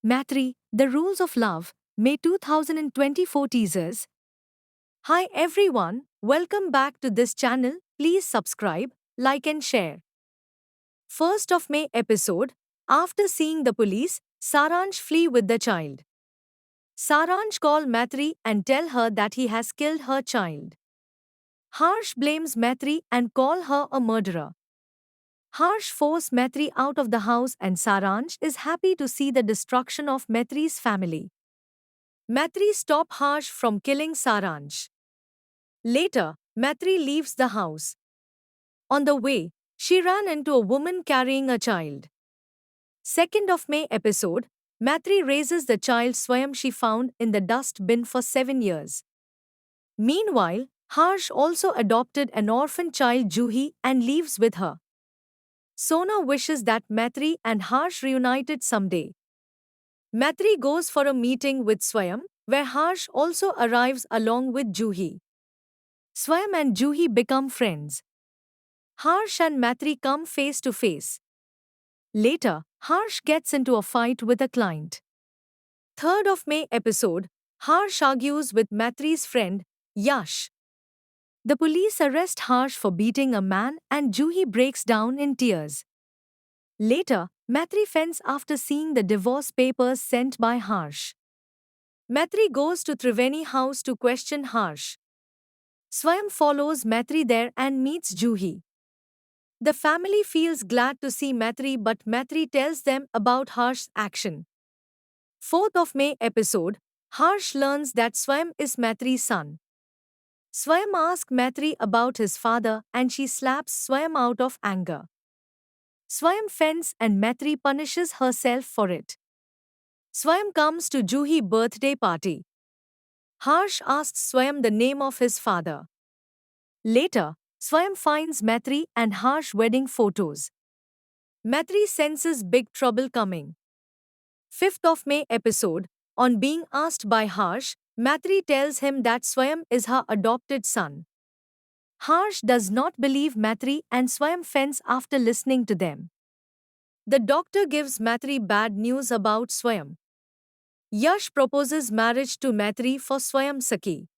Maitri, The Rules of Love, May 2024 teasers. Hi everyone, welcome back to this channel. Please subscribe, like and share. 1st of May episode. After seeing the police, Saransh flee with the child. Saransh call Maitri and tell her that he has killed her child. Harsh blames Maitri and call her a murderer. Harsh force Maitri out of the house and Saransh is happy to see the destruction of Maitri's family. Maitri stop Harsh from killing Saransh. Later, Maitri leaves the house. On the way, she ran into a woman carrying a child. 2nd of May episode. Maitri raises the child Swayam she found in the dust bin for 7 years. Meanwhile, Harsh also adopted an orphan child Juhi and lives with her. Sona wishes that Maitri and Harsh reunited someday. Maitri goes for a meeting with Swayam, where Harsh also arrives along with Juhi. Swayam and Juhi become friends. Harsh and Maitri come face to face. Later, Harsh gets into a fight with a client. 3rd of May episode. Harsh argues with Maitri's friend, Yash. The police arrest Harsh for beating a man and Juhi breaks down in tears. Later, Maitri fends after seeing the divorce papers sent by Harsh. Maitri goes to Triveni house to question Harsh. Swayam follows Maitri there and meets Juhi. The family feels glad to see Maitri but Maitri tells them about Harsh's action. 4th of May episode. Harsh learns that Swayam is Maitri's son. Swayam asks Maitri about his father and she slaps Swayam out of anger. Swayam fends and Maitri punishes herself for it. Swayam comes to Juhi's birthday party. Harsh asks Swayam the name of his father. Later, Swayam finds Maitri and Harsh wedding photos. Maitri senses big trouble coming. 5th of May episode. On being asked by Harsh, Maitri tells him that Swayam is her adopted son. Harsh does not believe Maitri and Swayam fends after listening to them. The doctor gives Maitri bad news about Swayam. Yash proposes marriage to Maitri for Swayam Saki.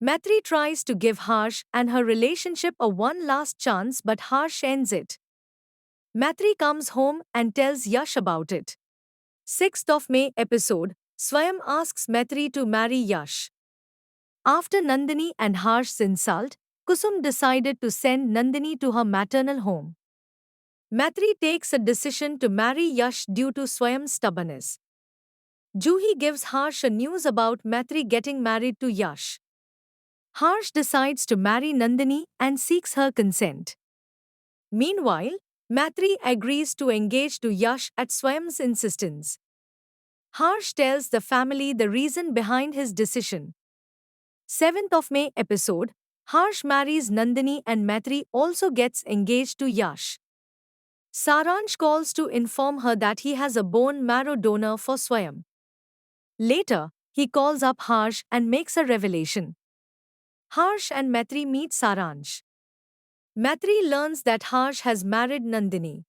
Maitri tries to give Harsh and her relationship a one last chance but Harsh ends it. Maitri comes home and tells Yash about it. 6th of May episode. Swayam asks Maitri to marry Yash. After Nandini and Harsh's insult, Kusum decided to send Nandini to her maternal home. Maitri takes a decision to marry Yash due to Swayam's stubbornness. Juhi gives Harsh a news about Maitri getting married to Yash. Harsh decides to marry Nandini and seeks her consent. Meanwhile, Maitri agrees to engage to Yash at Swayam's insistence. Harsh tells the family the reason behind his decision. 7th of May episode. Harsh marries Nandini and Maitri also gets engaged to Yash. Saransh calls to inform her that he has a bone marrow donor for Swayam. Later, he calls up Harsh and makes a revelation. Harsh and Maitri meet Saransh. Maitri learns that Harsh has married Nandini.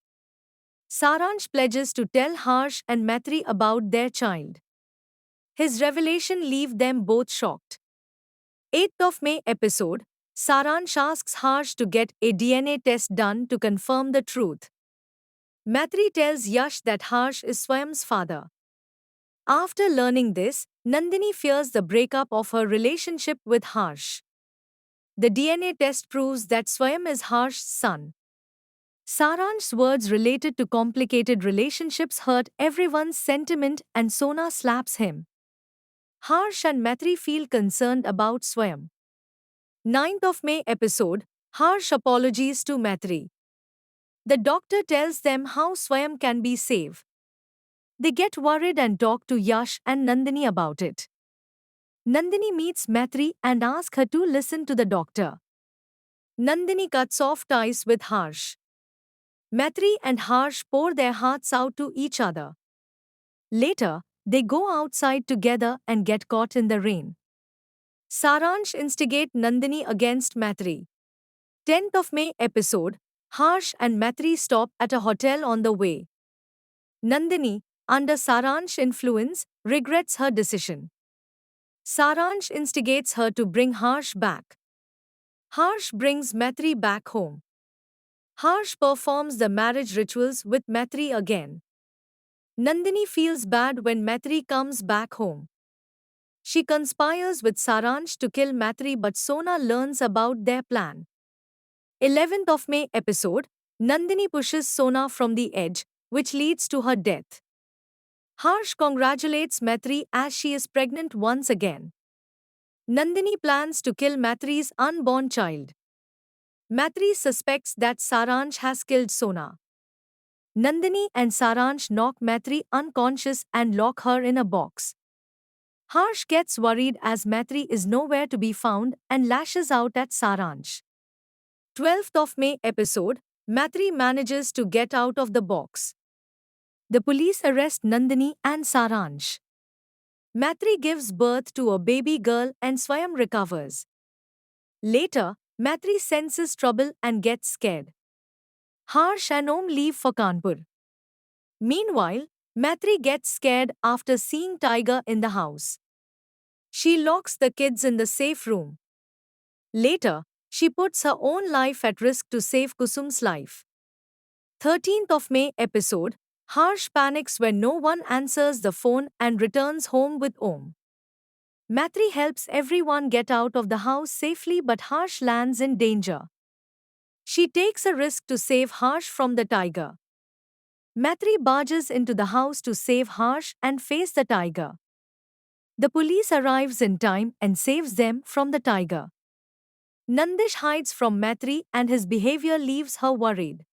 Saransh pledges to tell Harsh and Maitri about their child. His revelation leaves them both shocked. 8th of May episode. Saransh asks Harsh to get a DNA test done to confirm the truth. Maitri tells Yash that Harsh is Swayam's father. After learning this, Nandini fears the breakup of her relationship with Harsh. The DNA test proves that Swayam is Harsh's son. Saransh's words related to complicated relationships hurt everyone's sentiment and Sona slaps him. Harsh and Maitri feel concerned about Swayam. 9th of May episode. Harsh apologies to Maitri. The doctor tells them how Swayam can be saved. They get worried and talk to Yash and Nandini about it. Nandini meets Maitri and asks her to listen to the doctor. Nandini cuts off ties with Harsh. Maitri and Harsh pour their hearts out to each other. Later, they go outside together and get caught in the rain. Saransh instigates Nandini against Maitri. 10th of May episode. Harsh and Maitri stop at a hotel on the way. Nandini, under Saransh's influence, regrets her decision. Saransh instigates her to bring Harsh back. Harsh brings Maitri back home. Harsh performs the marriage rituals with Maitri again. Nandini feels bad when Maitri comes back home. She conspires with Saransh to kill Maitri, but Sona learns about their plan. 11th of May episode, Nandini pushes Sona from the edge, which leads to her death. Harsh congratulates Maitri as she is pregnant once again. Nandini plans to kill Maitri's unborn child. Maitri suspects that Saransh has killed Sona. Nandini and Saransh knock Maitri unconscious and lock her in a box. Harsh gets worried as Maitri is nowhere to be found and lashes out at Saransh. 12th of May episode, Maitri manages to get out of the box. The police arrest Nandini and Saransh. Maitri gives birth to a baby girl and Swayam recovers. Later, Maitri senses trouble and gets scared. Harsh and Om leave for Kanpur. Meanwhile, Maitri gets scared after seeing Tiger in the house. She locks the kids in the safe room. Later, she puts her own life at risk to save Kusum's life. 13th of May episode, Harsh panics when no one answers the phone and returns home with Om. Maitri helps everyone get out of the house safely, but Harsh lands in danger. She takes a risk to save Harsh from the tiger. Maitri barges into the house to save Harsh and face the tiger. The police arrives in time and saves them from the tiger. Nandish hides from Maitri and his behavior leaves her worried.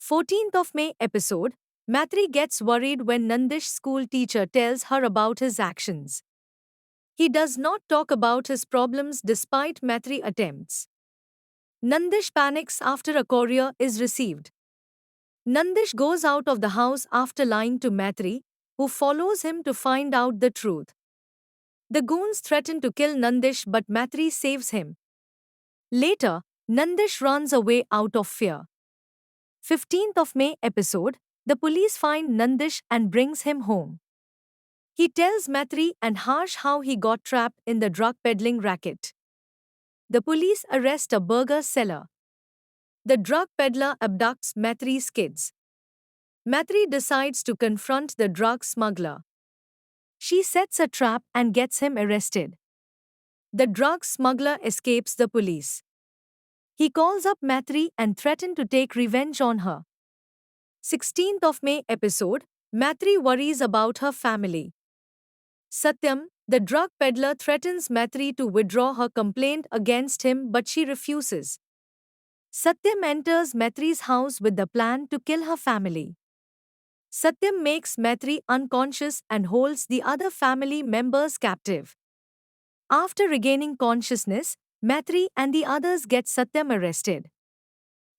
14th of May episode, Maitri gets worried when Nandish's school teacher tells her about his actions. He does not talk about his problems despite Maitri attempts. Nandish panics after a courier is received. Nandish goes out of the house after lying to Maitri, who follows him to find out the truth. The goons threaten to kill Nandish, but Maitri saves him. Later, Nandish runs away out of fear. 15th of May episode, the police find Nandish and brings him home. He tells Maitri and Harsh how he got trapped in the drug peddling racket. The police arrest a burger seller. The drug peddler abducts Maitri's kids. Maitri decides to confront the drug smuggler. She sets a trap and gets him arrested. The drug smuggler escapes the police. He calls up Maitri and threatens to take revenge on her. 16th of May episode, Maitri worries about her family. Satyam, the drug peddler, threatens Maitri to withdraw her complaint against him, but she refuses. Satyam enters Maitri's house with the plan to kill her family. Satyam makes Maitri unconscious and holds the other family members captive. After regaining consciousness, Maitri and the others get Satyam arrested.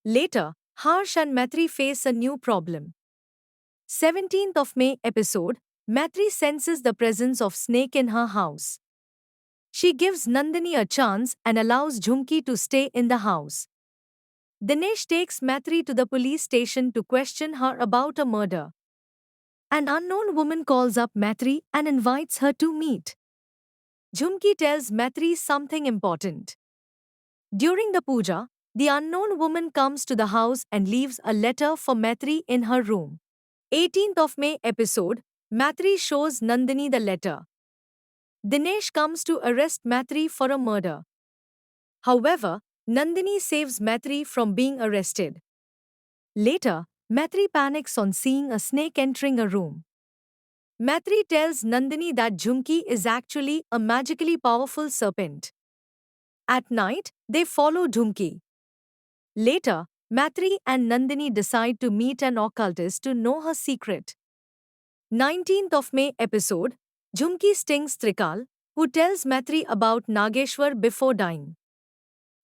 Later, Harsh and Maitri face a new problem. 17th of May episode, Maitri senses the presence of snake in her house. She gives Nandini a chance and allows Jhumki to stay in the house. Dinesh takes Maitri to the police station to question her about a murder. An unknown woman calls up Maitri and invites her to meet. Jhumki tells Maitri something important. During the puja, the unknown woman comes to the house and leaves a letter for Maitri in her room. 18th of May episode, Maitri shows Nandini the letter. Dinesh comes to arrest Maitri for a murder. However, Nandini saves Maitri from being arrested. Later, Maitri panics on seeing a snake entering a room. Maitri tells Nandini that Jhumki is actually a magically powerful serpent. At night, they follow Jhumki. Later, Maitri and Nandini decide to meet an occultist to know her secret. 19th of May episode, Jhumki stings Trikal, who tells Maitri about Nageshwar before dying.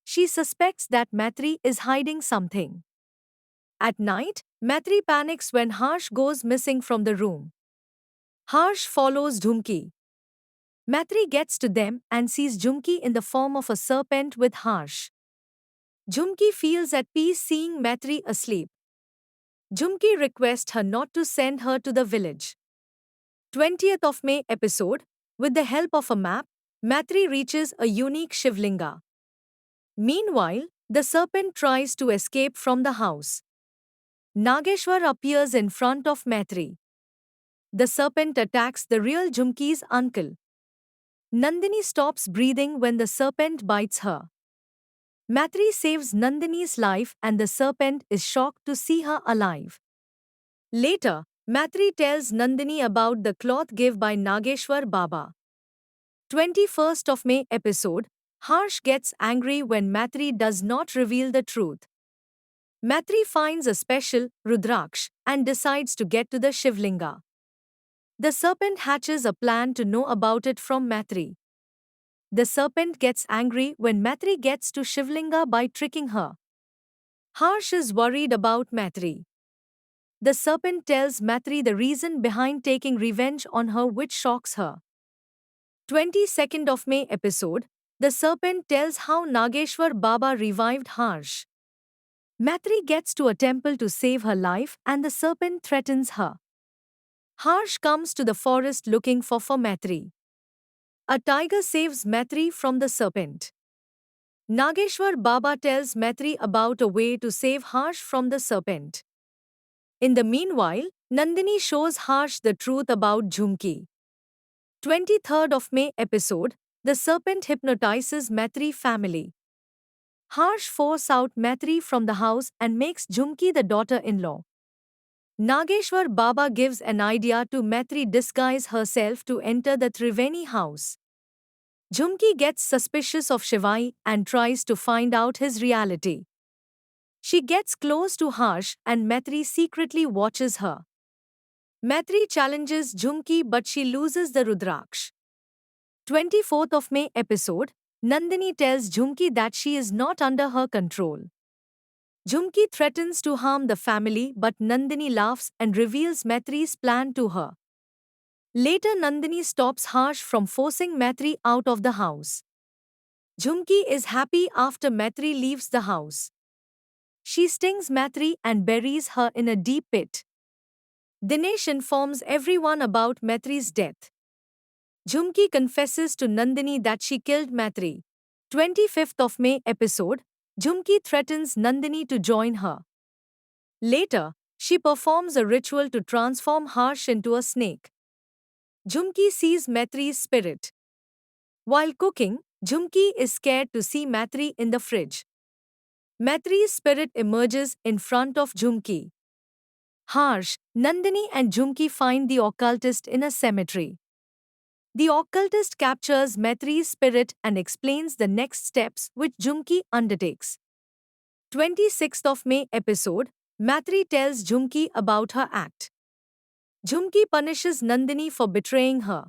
She suspects that Maitri is hiding something. At night, Maitri panics when Harsh goes missing from the room. Harsh follows Jhumki. Maitri gets to them and sees Jhumki in the form of a serpent with Harsh. Jhumki feels at peace seeing Maitri asleep. Jhumki requests her not to send her to the village. 20th of May episode. With the help of a map, Matri reaches a unique Shivlinga. Meanwhile, the serpent tries to escape from the house. Nageshwar appears in front of Matri. The serpent attacks the real Jhumki's uncle. Nandini stops breathing when the serpent bites her. Matri saves Nandini's life and the serpent is shocked to see her alive. Later, Matri tells Nandini about the cloth gift by Nageshwar Baba. 21st of May episode. Harsh gets angry when Matri does not reveal the truth. Matri finds a special Rudraksh and decides to get to the Shivlinga. The serpent hatches a plan to know about it from Matri. The serpent gets angry when Matri gets to Shivlinga by tricking her. Harsh is worried about Matri. The serpent tells Matri the reason behind taking revenge on her, which shocks her. 22nd of May episode. The serpent tells how Nageshwar Baba revived Harsh. Matri gets to a temple to save her life and the serpent threatens her. Harsh comes to the forest looking for Matri. A tiger saves Matri from the serpent. Nageshwar Baba tells Matri about a way to save Harsh from the serpent. In the meanwhile, Nandini shows Harsh the truth about Jhumki. 23rd of May episode. The serpent hypnotizes Matri family. Harsh forces out Matri from the house and makes Jhumki the daughter-in-law. Nageshwar Baba gives an idea to Matri disguise herself to enter the Triveni house. Jhumki gets suspicious of Shivai and tries to find out his reality. She gets close to Harsh and Matri secretly watches her. Matri challenges Jhumki but she loses the Rudraksh. 24th of May episode. Nandini tells Jhumki that she is not under her control. Jhumki threatens to harm the family but Nandini laughs and reveals Matri's plan to her. Later Nandini stops Harsh from forcing Matri out of the house. Jhumki is happy after Matri leaves the house. She stings Matri and buries her in a deep pit. Dinesh informs everyone about Matri's death. Jhumki confesses to Nandini that she killed Matri. 25th of May episode. Jhumki threatens Nandini to join her. Later, she performs a ritual to transform Harsh into a snake. Jhumki sees Matri's spirit. While cooking, Jhumki is scared to see Matri in the fridge. Matri's spirit emerges in front of Jhumki. Harsh, Nandini and Jhumki find the occultist in a cemetery. The occultist captures Matri's spirit and explains the next steps which Jhumki undertakes. 26th of May episode. Matri tells Jhumki about her act. Jhumki punishes Nandini for betraying her.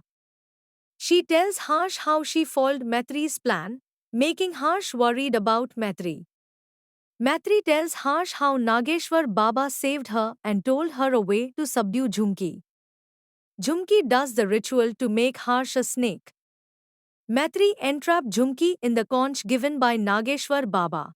She tells Harsh how she foiled Matri's plan, making Harsh worried about Matri. Matri tells Harsh how Nageshwar Baba saved her and told her a way to subdue Jhumki. Jhumki does the ritual to make Harsh a snake. Matri entrapped Jhumki in the conch given by Nageshwar Baba.